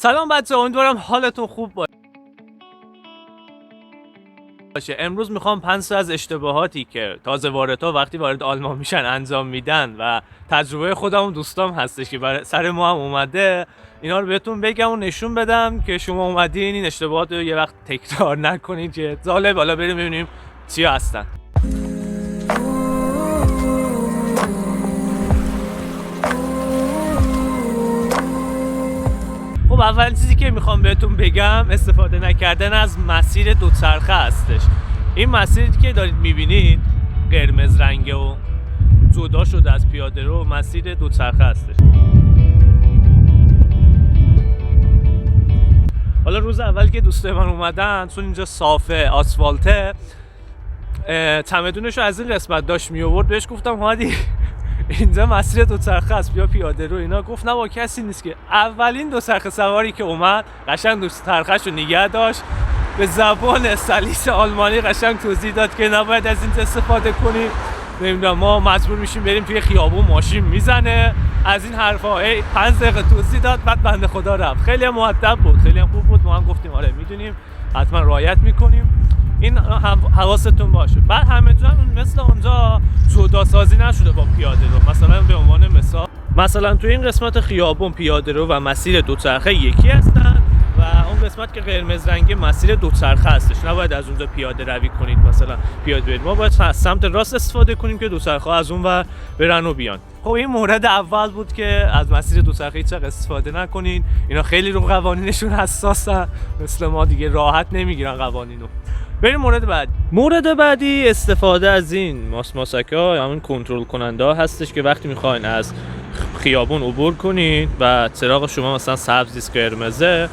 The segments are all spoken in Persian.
سلام بچه، امیدوارم حالتون خوب باشه. امروز میخوام 5 تا از اشتباهاتی که تازه واردها وقتی وارد آلمان میشن انجام میدن و تجربه خودم و دوستام هستش که برای سر ما هم اومده، اینا رو بهتون بگم و نشون بدم که شما اومدین این اشتباهات رو یه وقت تکرار نکنید که جالب. حالا بریم ببینیم چیا هستن. خب اول چیزی که میخوام بهتون بگم استفاده نکردن از مسیر دوچرخه هستش. این مسیری که دارید میبینید قرمز رنگه و جدا شده از پیاده رو مسیر دوچرخه هستش. حالا روز اول که دوستای من اومدن، چون اینجا صافه آسفالته، چمدونش رو از این قسمت داشت میآورد، بهش گفتم هادی اینجا مسیر دوچرخه است بیا پیاده رو. اینا گفت نه با کسی نیست. که اولین دوچرخه سواری که اومد قشنگ دوچرخه‌شو نگه داشت، به زبان سلیس آلمانی قشنگ توضیح داد که نباید از این استفاده کنیم، نمیدونم ما مجبور میشیم بریم توی خیابون ماشین میزنه، از این حرفا. 5 دقیقه توضیح داد، بعد بنده خدا رفت. خیلی مؤدب بود، خیلی هم خوب بود. ما هم گفتیم آره میدونیم، حتما رعایت میکنیم، این حواستون باشه. بعد همه جا مثل اونجا جدا سازی نشده با پیاده رو. مثلا به عنوان مثلا توی این قسمت خیابون پیاده رو و مسیر دوچرخه یکی هستن و اون قسمت که قرمز رنگی مسیر دوچرخه هستش، نباید از اونجا پیاده روی کنید. مثلا پیاده برید، ما باید از سمت راست استفاده کنیم که دوچرخه از اون ور برن و بیان. خب این مورد اول بود که از مسیر دوچرخه هیچ استفاده نکنین. اینا خیلی رو قوانینشون حساسن، مثل ما دیگه راحت نمیگیرن قوانینو. بریم مورد بعدی استفاده از این ماسک‌ها یا همین کنترل کننده ها هستش که وقتی میخواین از خیابون عبور کنین و چراغ شما مثلا سبز نیست قرمزه،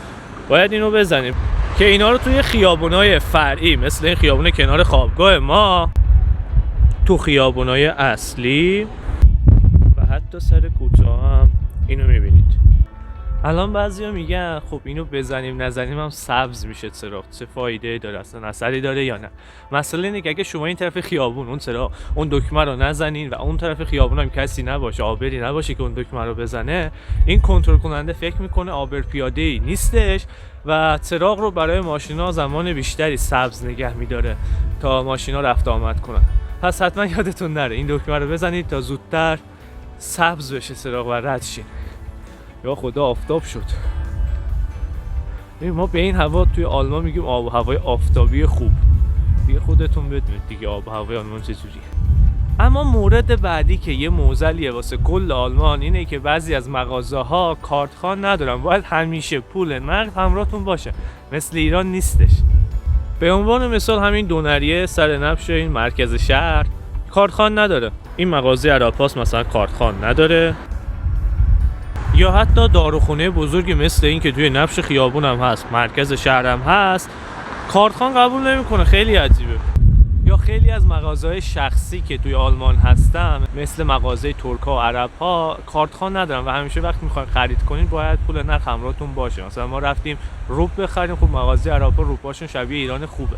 باید اینو بزنیم که اینا رو توی خیابونای فرعی مثل این خیابون کنار خوابگاه ما، تو خیابونای اصلی و حتی سر کوچه هم اینو میبینید. الان بعضیا میگن خب اینو بزنیم نزنیم هم سبز میشه چراغ، چه فایده داره، اصلا اثری داره یا نه؟ مسئله اینه که اگه شما این طرف خیابون اون چراغ اون دکمه رو نزنین و اون طرف خیابون هم کسی نباشه، آبری نباشه که اون دکمه رو بزنه، این کنترل کننده فکر میکنه آبر پیاده‌ای نیستش و چراغ رو برای ماشینا زمان بیشتری سبز نگه میداره تا ماشینا رفت آمد کنن. پس حتما یادتون نره این دکمه رو بزنید تا زودتر سبز بشه چراغ و رد شین. یا خدا آفتاب شد. ما به این هوا توی آلمان میگیم آب و هوای آفتابی خوب. دیگه خودتون بدونید دیگه آب و هوای آلمان چجوریه. اما مورد بعدی که یه معضلیه واسه کل آلمان اینه که بعضی از مغازه‌ها کارتخوان ندارن. باید همیشه پول نقد همراهتون باشه، مثل ایران نیستش. به عنوان مثال همین دونریه سر نبش این مرکز شهر کارتخوان نداره. این مغازه عراپاس مثلا کارتخوان نداره. یا حتی داروخونه بزرگی مثل این که توی نبش خیابون هم هست، مرکز شهر هم هست، کارتخوان قبول نمیکنه. خیلی عجیبه. یا خیلی از مغازه‌های شخصی که توی آلمان هستن مثل مغازه ترک‌ها و عرب‌ها کارتخوان ندارن و همیشه وقتی میخواین خرید کنین باید پول نقد همراهتون باشه. مثلا ما رفتیم روب بخریم، خب مغازه عرب‌ها روباشون شبیه ایران خوبه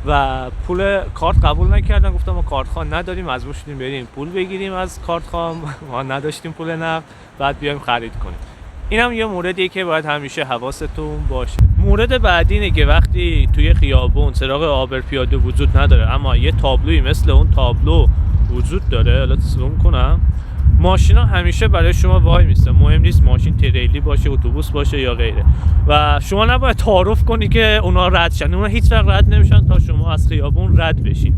و پول کارت قبول نکردن. گفتم ما کارتخوان نداریم، مجبور شدیم بریم پول بگیریم از کارتخوان، ما نداشتیم پول نقد، بعد بیایم خرید کنیم. اینم یه موردیه که باید همیشه حواستون باشه. مورد بعدی اینه که وقتی توی خیابون چراغ آبر پیاده وجود نداره اما یه تابلویی مثل اون تابلو وجود داره، حالا زوم کنم، ماشینا همیشه برای شما وای میسته. مهم نیست ماشین تریلی باشه، اتوبوس باشه یا غیره، و شما نباید تعارف کنی که اونا رد شن. اونا هیچ وقت رد نمیشن تا شما از خیابون رد بشین.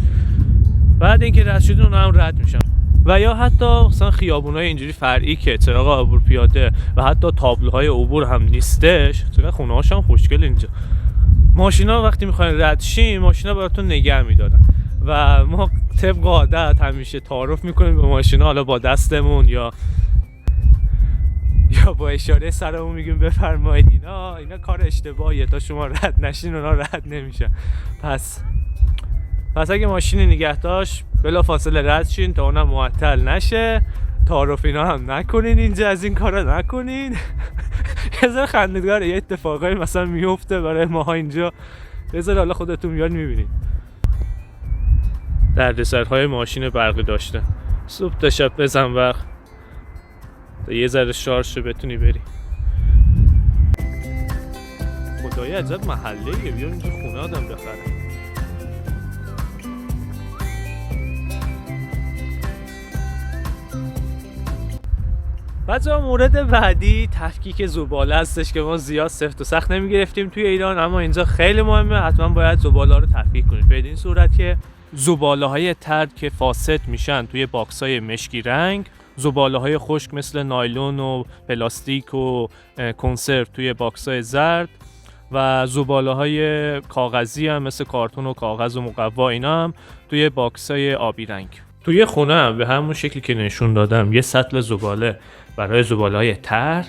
بعد اینکه رد شدین اونا هم رد میشن. و یا حتی مثلا خیابونای اینجوری فرعی که چراغ عبور پیاده و حتی تابلوهای عبور هم نیستش، چرا خونه‌هاش هم خوشگل اینجا، ماشینا وقتی میخواین رد شین ماشینا براتون نگه میدارن و ما طبق عادت همیشه تعارف میکنیم به ماشینا، حالا با دستمون یا با اشاره سرمون میگیم بفرمایید. اینا کار اشتباهیه، تا شما رد نشین اونا رد نمیشن. پس اگه ماشین نگه داشت بلافاصله رد شین تا اونم معطل نشه. تعارف اینا هم نکنین، اینجا از این کارا نکنین. یه ذره خنده‌داره، یه اتفاقایی مثلا میفته برای ماها اینجا، بذار حالا خودتون میاد میبینید. دردسرهای ماشین برقی داشته، صبح تا شب بزن وقت تا یه ذره شارژ بتونی بری. یه عجب محله بیا اینجا خونه آدم بخره. بچه‌ها مورد بعدی تفکیک زباله هستش که ما زیاد سفت و سخت نمیگرفتیم توی ایران، اما اینجا خیلی مهمه. حتما باید زباله ها رو تفکیک کنید به این صورت که زباله های ترد که فاسد میشن توی باکس های مشکی رنگ، زباله های خشک مثل نایلون و پلاستیک و کنسرو توی باکس های زرد و زباله های کاغذی هم مثل کارتون و کاغذ و مقوا، اینا هم توی باکس های آبی رنگ. توی خونه هم به همون شکلی که نشون دادم یه سطل زباله برای زباله های تر،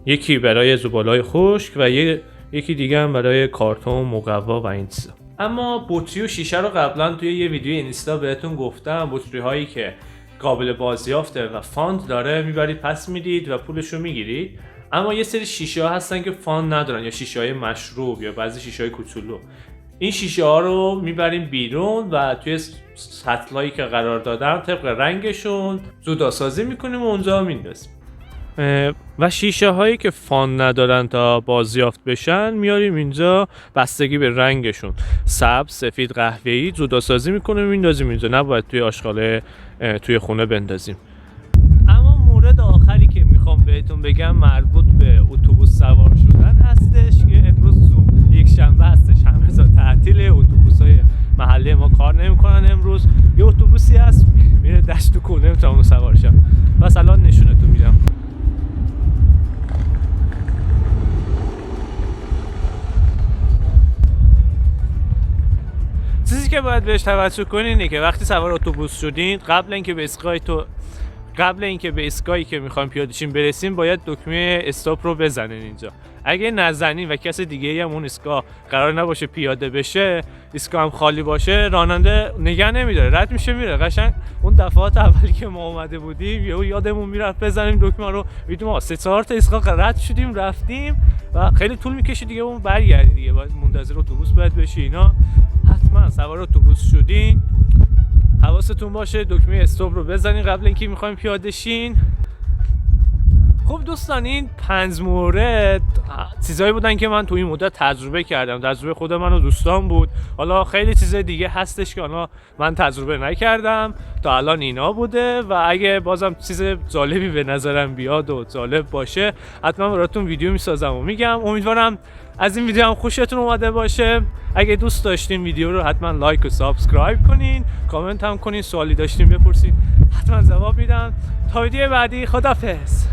یکی برای زباله های خشک و یکی دیگه هم برای کارتون، مقوا و این چیزا. اما بطری و شیشه رو قبلا توی یه ویدیو اینستا بهتون گفتم، بطری هایی که قابل بازیافته و فاند داره میبرید پس میدید و پولش رو میگیرید. اما یه سری شیشه ها هستن که فاند ندارن، یا شیشه های مشروب یا بعضی شیشه های کوچولو. این شیشه ها رو میبریم بیرون و توی سطلایی که قرار دادم طبق رنگشون جداسازی میکنیم و اونجا میندازیم. و شیشه هایی که فان ندارن تا بازیافت بشن میاریم اینجا، بستگی به رنگشون سبز، سفید، قهوه‌ای جداسازی میکنیم میندازیم اینجا. نباید توی آشغاله توی خونه بندازیم. اما مورد آخری که میخوام بهتون بگم مربوط به اتوبوس سوار شدن هستش که امروز یک شنبه هستش، همه جا تعطیله، اتوبوسای محله ما کار نمیکنن. امروز یه اتوبوسی هست میره دشت و کوه، نمیتونم سوار شم، بس الان نشونتون میدم. چیزی که باید بهش توجه کنین اینه که وقتی سوار اتوبوس شدین، قبل اینکه به ایستگاهی که میخوایم پیاده شیم برسیم باید دکمه استاپ رو بزنین اینجا. اگه نزنین و کس دیگه‌ای هم اون ایستگاه قرار نباشه پیاده بشه، ایستگاه هم خالی باشه، راننده نگه نمیداره، رد میشه میره. قشنگ اون دفعات اولی که ما اومده بودیم یادمون میرفت بزنیم دکمه رو، میدونم ما 3-4 تا ایستگاه رد شدیم رفتیم و خیلی طول میکشید دیگه اون برگردی دیگه، باید منتظر اتوبوس باید بشی اینا. حتما سوار اتوبوس شدین حواستون باشه دکمه استاپ رو بزنین قبل اینکه میخوایم پیاده شین. خب دوستان، این 5 مورد چیزایی بودن که من توی این مدت تجربه کردم، تجربه خود من و دوستان بود. حالا خیلی چیزای دیگه هستش که حالا من تجربه نکردم تا الان، اینا بوده. و اگه بازم چیز جالبی به نظرم بیاد و جالب باشه حتما براتون ویدیو میسازم و میگم. امیدوارم از این ویدیو هم خوشتون اومده باشه. اگه دوست داشتین ویدیو رو حتما لایک و سابسکرایب کنین، کامنت هم کنین، سوالی داشتین بپرسین حتما جواب میدم. تا ویدیو بعدی، خداحافظ.